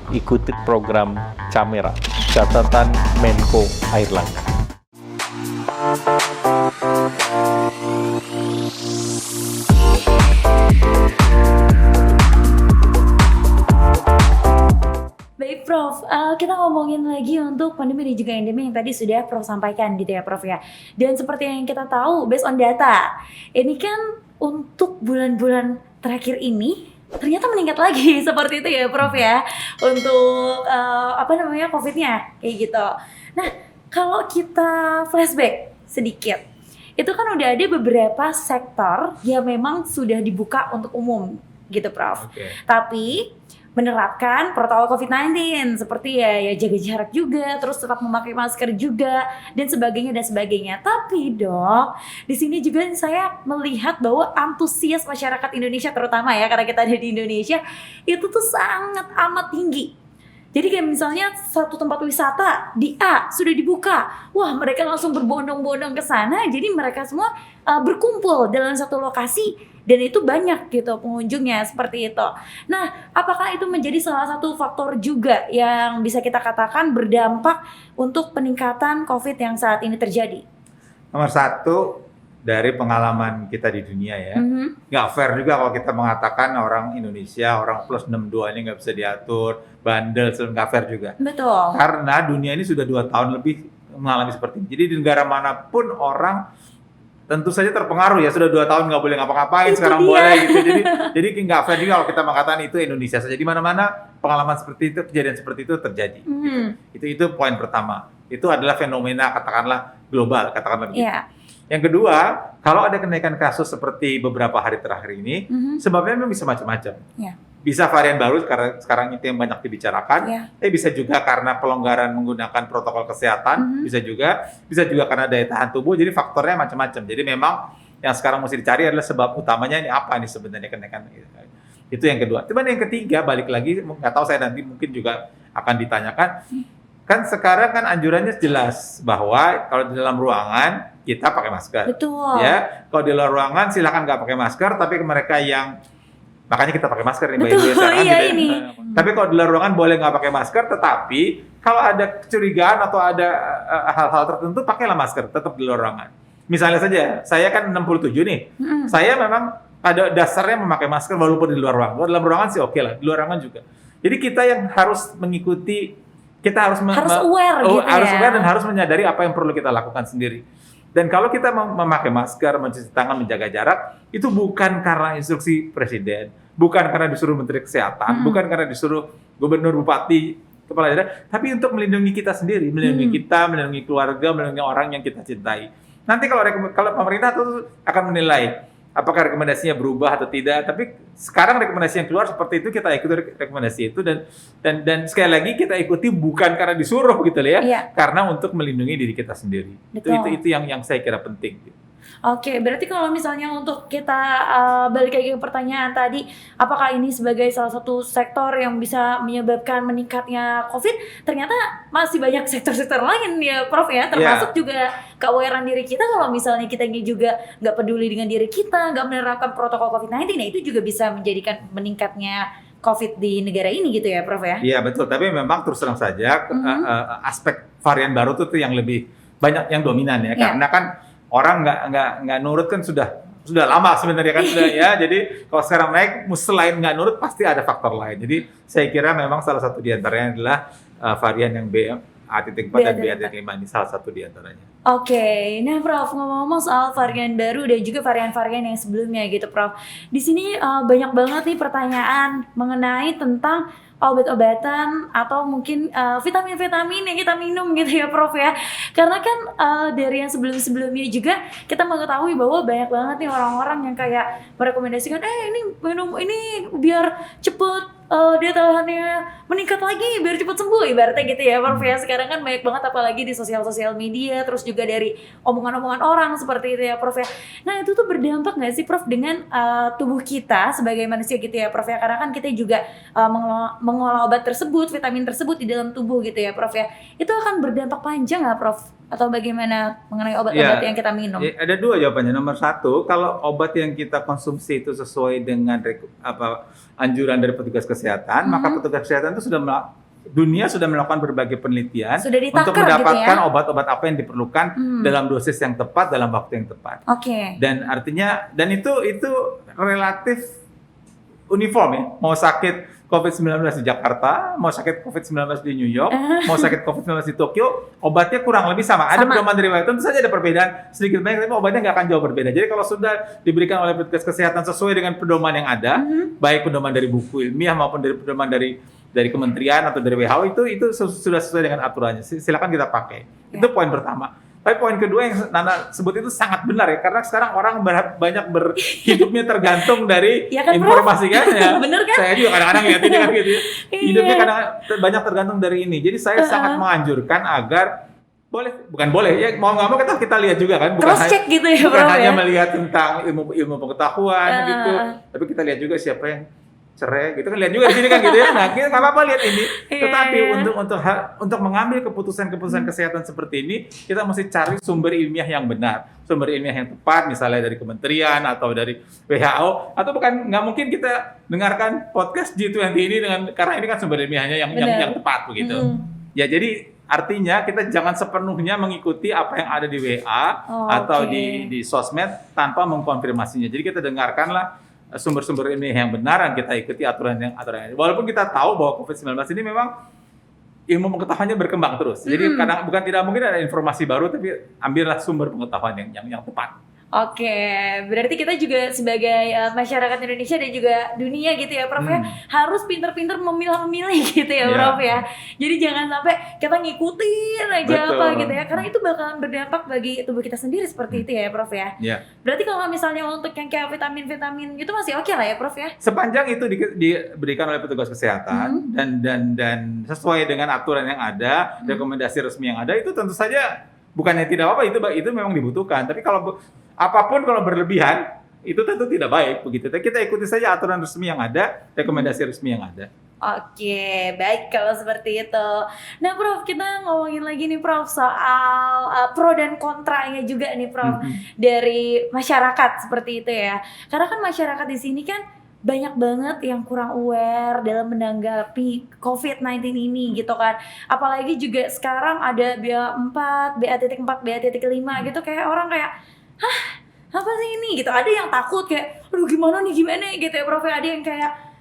ikuti program Camera, catatan Menko Airlangga. Baik Prof, kita ngomongin lagi untuk pandemi dan juga endemi yang tadi sudah Prof sampaikan gitu ya Prof ya. Dan seperti yang kita tahu based on data, ini kan untuk bulan-bulan terakhir ini ternyata meningkat lagi seperti itu ya Prof ya. Untuk COVID-nya kayak gitu. Nah, kalau kita flashback sedikit, itu kan udah ada beberapa sektor yang memang sudah dibuka untuk umum gitu Prof. Oke. Tapi menerapkan protokol COVID-19 seperti ya jaga jarak juga, terus tetap memakai masker juga dan sebagainya. Tapi Dok, di sini juga saya melihat bahwa antusias masyarakat Indonesia terutama ya karena kita ada di Indonesia itu tuh sangat amat tinggi. Jadi kayak misalnya satu tempat wisata di A sudah dibuka, wah mereka langsung berbondong-bondong ke sana. Jadi mereka semua berkumpul dalam satu lokasi dan itu banyak gitu pengunjungnya seperti itu. Nah, apakah itu menjadi salah satu faktor juga yang bisa kita katakan berdampak untuk peningkatan COVID yang saat ini terjadi? Nomor satu, dari pengalaman kita di dunia ya, nggak fair juga kalau kita mengatakan orang Indonesia, orang plus 62 ini nggak bisa diatur, bandel, nggak fair juga. Betul. Karena dunia ini sudah 2 tahun lebih mengalami seperti ini. Jadi di negara manapun orang tentu saja terpengaruh ya, sudah 2 tahun nggak boleh ngapa-ngapain, Itu sekarang dia. boleh gitu. Jadi nggak fair juga kalau kita mengatakan itu Indonesia saja. Di mana-mana pengalaman seperti itu, kejadian seperti itu terjadi. Itu poin pertama. Itu adalah fenomena katakanlah global, katakanlah begitu. Iya. Yang kedua, kalau ada kenaikan kasus seperti beberapa hari terakhir ini, sebabnya memang bisa macam-macam. Iya. Bisa varian baru karena sekarang itu yang banyak dibicarakan, Iya. tapi bisa juga karena pelonggaran menggunakan protokol kesehatan, bisa juga karena daya tahan tubuh, jadi faktornya macam-macam. Jadi memang yang sekarang mesti dicari adalah sebab utamanya ini apa nih sebenarnya kenaikan. Itu yang kedua. Cuman yang ketiga, balik lagi, nggak tahu saya nanti mungkin juga akan ditanyakan, kan sekarang kan anjurannya jelas bahwa kalau di dalam ruangan kita pakai masker. Betul. Ya, kalau di luar ruangan silakan nggak pakai masker, tapi mereka yang makanya kita pakai masker nih Mbak Betul, Ibu ya, sekarang iya gitu ya. ini. Tapi kalau di luar ruangan boleh nggak pakai masker, tetapi kalau ada kecurigaan atau ada hal-hal tertentu pakailah masker tetap di luar ruangan. Misalnya saja, saya kan 67 nih, saya memang pada dasarnya memakai masker walaupun di luar ruangan. Kalau dalam ruangan sih oke lah, di luar ruangan juga. Jadi kita yang harus mengikuti, kita harus aware gitu harus ya. aware dan harus menyadari apa yang perlu kita lakukan sendiri. Dan kalau kita memakai masker, mencuci tangan, menjaga jarak, itu bukan karena instruksi presiden, bukan karena disuruh Menteri Kesehatan, bukan karena disuruh gubernur, bupati, kepala daerah, tapi untuk melindungi kita sendiri, melindungi kita, melindungi keluarga, melindungi orang yang kita cintai. Nanti kalau pemerintah itu akan menilai apakah rekomendasinya berubah atau tidak, tapi sekarang rekomendasi yang keluar seperti itu, kita ikuti rekomendasi itu dan sekali lagi kita ikuti bukan karena disuruh gitu ya, karena untuk melindungi diri kita sendiri. Itu yang saya kira penting. Oke, berarti kalau misalnya untuk kita balik lagi ke pertanyaan tadi, apakah ini sebagai salah satu sektor yang bisa menyebabkan meningkatnya COVID? Ternyata masih banyak sektor-sektor lain ya Prof ya, termasuk juga keawareness diri kita kalau misalnya kita juga nggak peduli dengan diri kita, nggak menerapkan protokol COVID-19, nah itu juga bisa menjadikan meningkatnya COVID di negara ini gitu ya Prof ya? Iya betul, tapi memang terus terang saja aspek varian baru itu yang lebih banyak yang dominan ya, karena kan orang nggak nurut kan sudah lama sebenarnya kan sudah ya. Jadi kalau sekarang naik, selain nggak nurut pasti ada faktor lain. Jadi saya kira memang salah satu diantaranya adalah varian yang BA.4 dan BA.5 ini salah satu diantaranya. Oke, nah Prof, ngomong-ngomong soal varian baru dan juga varian-varian yang sebelumnya gitu Prof. Di sini banyak banget nih pertanyaan mengenai tentang obat-obatan atau mungkin vitamin-vitamin yang kita minum gitu ya Prof ya. Karena kan dari yang sebelum-sebelumnya juga kita mengetahui bahwa banyak banget nih orang-orang yang kayak merekomendasikan ini minum ini biar cepet daya tahannya meningkat lagi biar cepat sembuh ibaratnya gitu ya Prof ya. Sekarang kan banyak banget apalagi di sosial media, terus juga dari omongan-omongan orang seperti itu ya Prof ya. Nah itu tuh berdampak nggak sih Prof dengan tubuh kita sebagai manusia gitu ya Prof ya, karena kan kita juga mengolah obat tersebut, vitamin tersebut di dalam tubuh gitu ya Prof ya. Itu akan berdampak panjang nggak Prof? Atau bagaimana mengenai obat-obat yang kita minum? Ada dua jawabannya. Nomor satu, kalau obat yang kita konsumsi itu sesuai dengan anjuran dari petugas kesehatan, maka petugas kesehatan itu sudah dunia sudah melakukan berbagai penelitian Sudah ditakar untuk mendapatkan gitu ya? obat-obat apa yang diperlukan dalam dosis yang tepat dalam waktu yang tepat. Oke. Dan artinya itu relatif uniform ya. Mau sakit COVID-19 di Jakarta, mau sakit COVID-19 di New York, mau sakit COVID-19 di Tokyo, obatnya kurang lebih sama. Ada pedoman dari WHO, tentu saja ada perbedaan sedikit banyak, tapi obatnya nggak akan jauh berbeda. Jadi kalau sudah diberikan oleh petugas kesehatan sesuai dengan pedoman yang ada, baik pedoman dari buku ilmiah maupun dari pedoman dari kementerian atau dari WHO, itu sudah sesuai dengan aturannya. Silakan kita pakai. Itu poin pertama. Tapi poin kedua yang Nana sebut itu sangat benar ya, karena sekarang orang banyak hidupnya tergantung dari Ya kan, informasi kan ya. Bener kan? Saya juga kadang-kadang lihat ini kan gitu ya. Iya. Hidupnya kadang banyak tergantung dari ini. Jadi saya sangat menganjurkan agar bukan boleh ya, mau nggak mau kita lihat juga kan, Cross check gitu ya, bukan Prof, hanya ya? melihat tentang ilmu pengetahuan gitu, tapi kita lihat juga siapa yang cerai gitu kan, lihat juga di sini kan gitu ya. Nah, kita nggak apa-apa lihat ini. Tetapi untuk mengambil keputusan kesehatan seperti ini, kita mesti cari sumber ilmiah yang benar, sumber ilmiah yang tepat, misalnya dari kementerian atau dari WHO, atau bukan, nggak mungkin kita dengarkan podcast G20 ini karena ini kan sumber ilmiahnya yang tepat begitu. Ya, jadi artinya kita jangan sepenuhnya mengikuti apa yang ada di WA atau di sosmed tanpa mengkonfirmasinya. Jadi kita dengarkanlah sumber-sumber ini yang benar, dan kita ikuti aturan yang. Walaupun kita tahu bahwa COVID-19 ini memang ilmu pengetahuannya berkembang terus. Jadi kadang bukan tidak mungkin ada informasi baru, tapi ambillah sumber pengetahuan yang tepat. Oke, berarti kita juga sebagai masyarakat Indonesia dan juga dunia gitu ya, Prof ya, harus pinter-pinter memilah-memilih gitu ya, Prof ya. Jadi jangan sampai kita ngikutin aja apa gitu ya, karena itu bakalan berdampak bagi tubuh kita sendiri seperti itu ya, Prof ya. Berarti kalau misalnya untuk yang kayak vitamin-vitamin gitu masih oke lah ya, Prof ya. Sepanjang itu diberikan oleh petugas kesehatan dan sesuai dengan aturan yang ada, rekomendasi resmi yang ada, itu tentu saja bukannya tidak apa-apa, itu memang dibutuhkan. Tapi kalau apapun kalau berlebihan, itu tentu tidak baik begitu. Tapi kita ikuti saja aturan resmi yang ada, rekomendasi resmi yang ada. Oke, baik kalau seperti itu. Nah, Prof, kita ngomongin lagi nih, Prof, soal pro dan kontranya juga nih, Prof, dari masyarakat seperti itu ya. Karena kan masyarakat di sini kan banyak banget yang kurang aware dalam menanggapi COVID-19 ini gitu kan. Apalagi juga sekarang ada BA4, BA.4, BA.5 gitu, kayak orang kayak, hah, apa sih ini gitu. Ada yang takut kayak, aduh gimana gitu ya, Prof. Ada yang kayak,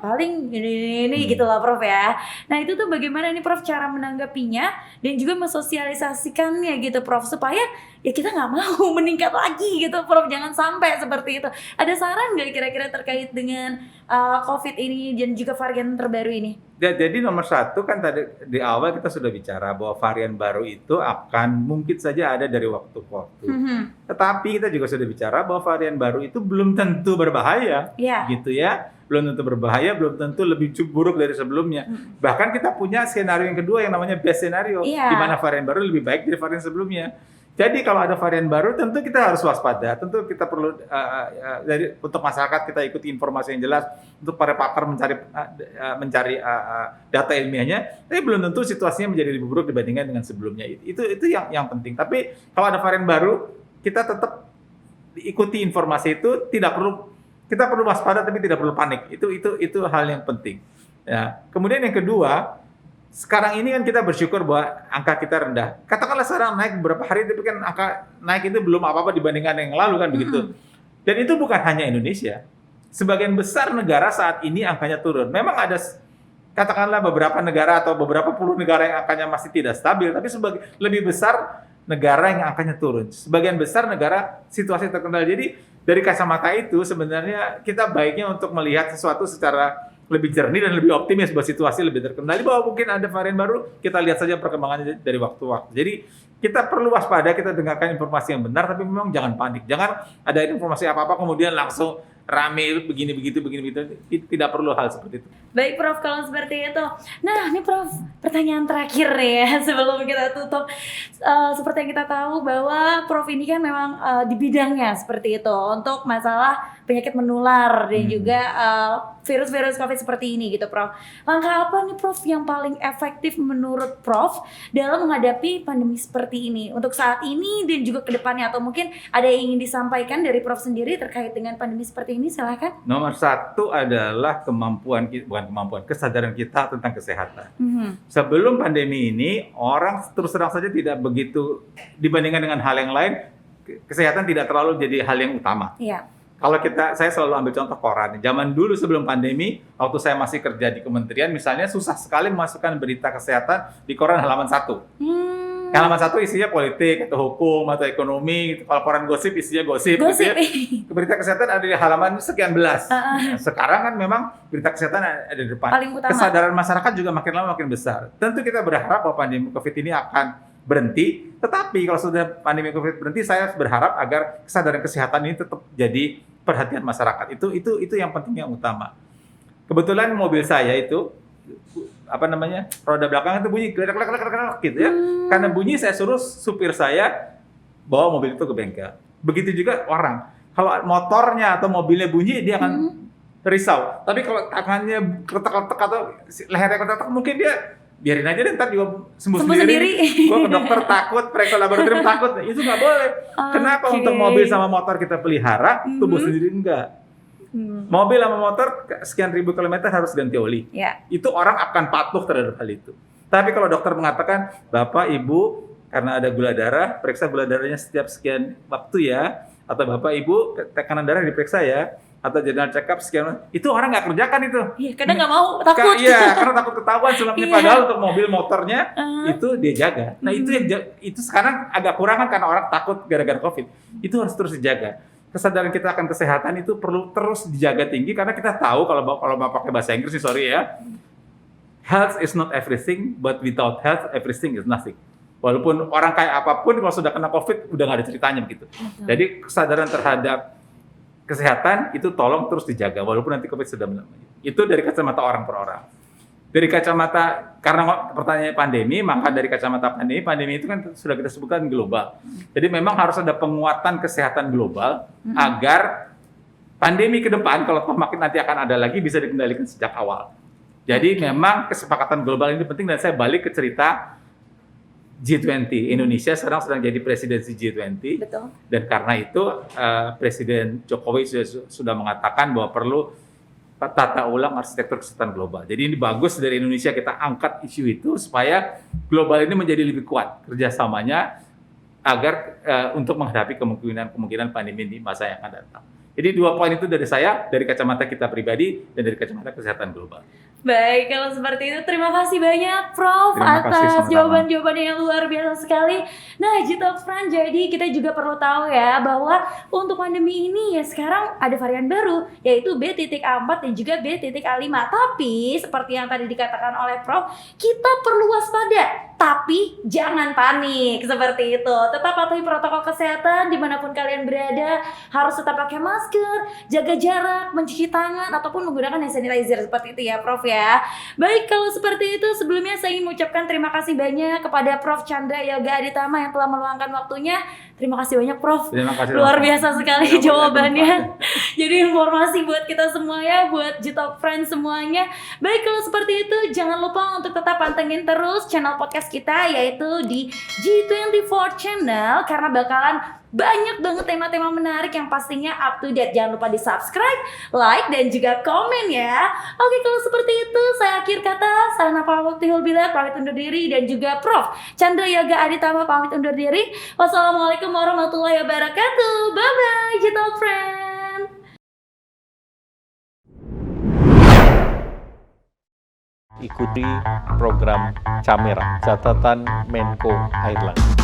paling ini gitu lah, Prof ya. Nah, itu tuh bagaimana nih, Prof, cara menanggapinya dan juga mensosialisasikannya gitu, Prof, supaya ya kita nggak mau meningkat lagi gitu, Prof. Jangan sampai seperti itu. Ada saran nggak kira-kira terkait dengan COVID ini dan juga varian terbaru ini? Jadi nomor satu kan tadi di awal kita sudah bicara bahwa varian baru itu akan mungkin saja ada dari waktu ke waktu. Tetapi kita juga sudah bicara bahwa varian baru itu belum tentu berbahaya, gitu ya. Belum tentu berbahaya, belum tentu lebih buruk dari sebelumnya. Bahkan kita punya skenario yang kedua yang namanya best scenario, di mana varian baru lebih baik dari varian sebelumnya. Jadi kalau ada varian baru, tentu kita harus waspada. Tentu kita perlu untuk masyarakat kita ikuti informasi yang jelas, untuk para pakar mencari data ilmiahnya. Tapi belum tentu situasinya menjadi lebih buruk dibandingkan dengan sebelumnya. Itu yang penting. Tapi kalau ada varian baru, kita tetap ikuti informasi itu. Kita perlu waspada, tapi tidak perlu panik. Itu hal yang penting. Ya. Kemudian yang kedua, sekarang ini kan kita bersyukur bahwa angka kita rendah. Katakanlah sekarang naik beberapa hari, tapi kan angka naik itu belum apa-apa dibandingkan yang lalu kan begitu. Dan itu bukan hanya Indonesia. Sebagian besar negara saat ini angkanya turun. Memang ada katakanlah beberapa negara atau beberapa puluh negara yang angkanya masih tidak stabil, tapi lebih besar negara yang angkanya turun. Sebagian besar negara situasi terkendali. Jadi dari kacamata itu sebenarnya kita baiknya untuk melihat sesuatu secara lebih jernih dan lebih optimis bahwa situasi lebih terkendali, bahwa mungkin ada varian baru, kita lihat saja perkembangannya dari waktu ke waktu. Jadi kita perlu waspada, kita dengarkan informasi yang benar, tapi memang jangan panik. Jangan ada informasi apa-apa kemudian langsung rame begini begitu. Tidak perlu hal seperti itu. Baik, Prof, kalau seperti itu. Nah, ini Prof, pertanyaan terakhir ya sebelum kita tutup. Seperti yang kita tahu bahwa Prof ini kan memang di bidangnya seperti itu untuk masalah penyakit menular dan juga virus-virus COVID seperti ini gitu Prof. Langkah apa nih Prof yang paling efektif menurut Prof dalam menghadapi pandemi seperti ini untuk saat ini dan juga ke depannya, atau mungkin ada yang ingin disampaikan dari Prof sendiri terkait dengan pandemi seperti ini, silakan. Nomor satu adalah kesadaran kita tentang kesehatan. Sebelum pandemi ini, orang terus terang saja tidak begitu dibandingkan dengan hal yang lain, kesehatan tidak terlalu jadi hal yang utama. Iya. Kalau saya selalu ambil contoh koran. Zaman dulu sebelum pandemi, waktu saya masih kerja di kementerian, misalnya susah sekali memasukkan berita kesehatan di koran halaman 1. Halaman 1 isinya politik, atau hukum, atau ekonomi. Kalau koran gosip isinya gosip. Gitu ya. Berita kesehatan ada di halaman sekian belas. Nah, sekarang kan memang berita kesehatan ada di depan. Paling utama. Kesadaran masyarakat juga makin lama makin besar. Tentu kita berharap bahwa pandemi COVID ini akan berhenti, tetapi kalau sudah pandemi COVID berhenti, saya berharap agar kesadaran kesehatan ini tetap jadi perhatian masyarakat. Itu yang penting, yang utama. Kebetulan mobil saya itu roda belakang itu bunyi gitu ya. Karena bunyi, saya suruh supir saya bawa mobil itu ke bengkel. Begitu juga orang. Kalau motornya atau mobilnya bunyi, dia akan risau. Tapi kalau tangannya ketek-ketek atau lehernya ketek-ketek, mungkin dia biarin aja deh, ntar juga sembuh sendiri. Gua ke dokter takut, periksa laboratorium takut. Itu nggak boleh. Kenapa? Untuk mobil sama motor kita pelihara, tubuh sendiri enggak. Mobil sama motor sekian ribu kilometer harus ganti oli. Itu orang akan patuh terhadap hal itu. Tapi kalau dokter mengatakan, Bapak, Ibu, karena ada gula darah, periksa gula darahnya setiap sekian waktu ya. Atau Bapak, Ibu, tekanan darah diperiksa ya. Atau general check up sekian, itu orang nggak kerjakan itu. Iya, karena nggak mau, takut. Iya, karena takut ketahuan sebelumnya. Padahal untuk mobil motornya itu dia jaga. Nah itu sekarang agak kurangan karena orang takut gara-gara COVID. Itu harus terus dijaga. Kesadaran kita akan kesehatan itu perlu terus dijaga tinggi, karena kita tahu kalau mau pakai bahasa Inggris nih, sorry ya, health is not everything, but without health everything is nothing. Walaupun orang kayak apapun, kalau sudah kena COVID udah nggak ada ceritanya begitu. Jadi kesadaran terhadap kesehatan itu tolong terus dijaga walaupun nanti COVID sudah melambai. Itu dari kacamata orang per orang. Dari kacamata, karena pertanyaan pandemi, maka dari kacamata pandemi itu kan sudah kita sebutkan global. Jadi memang harus ada penguatan kesehatan global agar pandemi ke depan, kalau makin nanti akan ada lagi, bisa dikendalikan sejak awal. Jadi memang kesepakatan global ini penting, dan saya balik ke cerita G20. Indonesia sekarang sedang jadi presidensi G20. Betul. Dan karena itu Presiden Jokowi sudah mengatakan bahwa perlu tata ulang arsitektur kesehatan global. Jadi ini bagus dari Indonesia kita angkat isu itu supaya global ini menjadi lebih kuat kerjasamanya agar untuk menghadapi kemungkinan pandemi di masa yang akan datang. Jadi 2 poin itu dari saya, dari kacamata kita pribadi dan dari kacamata kesehatan global. Baik, kalau seperti itu terima kasih banyak Prof atas jawaban-jawabannya yang luar biasa sekali. Nah, G-Talk Friend, jadi kita juga perlu tahu ya bahwa untuk pandemi ini ya sekarang ada varian baru, yaitu B.4 dan juga B.5. Tapi seperti yang tadi dikatakan oleh Prof, kita perlu waspada, tapi jangan panik seperti itu. Tetap patuhi protokol kesehatan dimanapun kalian berada, harus tetap pakai masker, jaga jarak, mencuci tangan, ataupun menggunakan hand sanitizer seperti itu ya Prof ya. Baik, kalau seperti itu sebelumnya saya ingin mengucapkan terima kasih banyak kepada Prof Chandra Yoga Aditama yang telah meluangkan waktunya. Terima kasih banyak Prof. Terima kasih. Luar biasa sekali jawabannya. Jadi informasi buat kita semua ya, buat G-Talk Friends semuanya. Baik, kalau seperti itu jangan lupa untuk tetap pantengin terus channel podcast kita, yaitu di G24 Channel, karena bakalan banyak banget tema-tema menarik yang pastinya up to date. Jangan lupa di subscribe, like, dan juga komen ya. Oke, kalau seperti itu saya akhir kata, saya Nafa Waktihul Bilad pamit undur diri, dan juga Prof Chandra Yoga Aditama pamit undur diri. Wassalamualaikum warahmatullahi wabarakatuh. Bye bye G-Talk Friend. Ikuti program Camera, catatan Menko Airlangga.